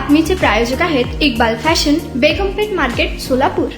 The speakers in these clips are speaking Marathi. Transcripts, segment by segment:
बातमीचे प्रायोजक आहेत इक्बाल फॅशन, बेगमपेठ मार्केट, सोलापूर।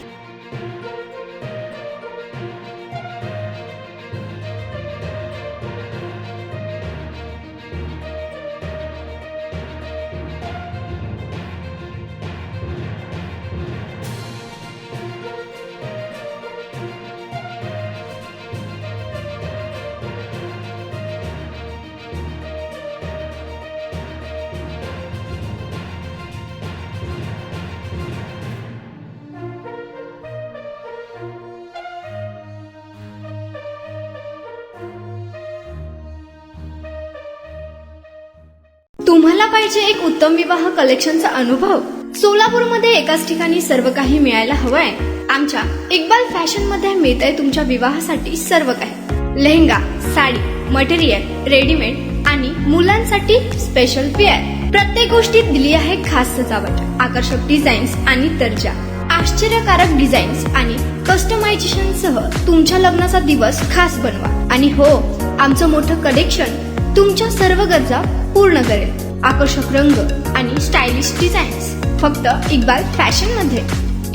तुम्हाला पाहिजे एक उत्तम विवाह कलेक्शनचा अनुभव? सोलापूरमध्ये एकाच ठिकाणी सर्व काही मिळायला हवंय। आमच्या इक्बाल फॅशन मध्ये मिळतंय तुमच्या विवाहासाठी सर्व काही। लेहंगा, साडी, मटेरियल, रेडीमेड आणि मुलांसाठी स्पेशल वेअर। प्रत्येक गोष्टीत दिली आहे खास सजावट, आकर्षक डिझाईन्स आणि दर्जा, आश्चर्यकारक डिझाईन्स आणि कस्टमायझेशन सह तुमच्या लग्नाचा दिवस खास बनवा। आणि हो, आमचं मोठं कलेक्शन तुमच्या सर्व गरजा पूर्ण करेल। आकर्षक रंग आणि स्टायलिश डिझाईन्स फक्त इक्बाल फॅशन मध्ये।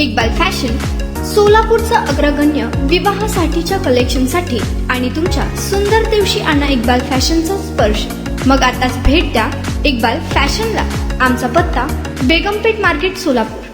इक्बाल फॅशन सोलापूरचा अग्रगण्य विवाहासाठीच्या कलेक्शनसाठी आणि तुमच्या सुंदर दिवशी आणा इक्बाल फॅशनचा स्पर्श। मग आताच भेट द्या इक्बाल फॅशनला। आमचा पत्ता बेगमपेठ मार्केट, सोलापूर।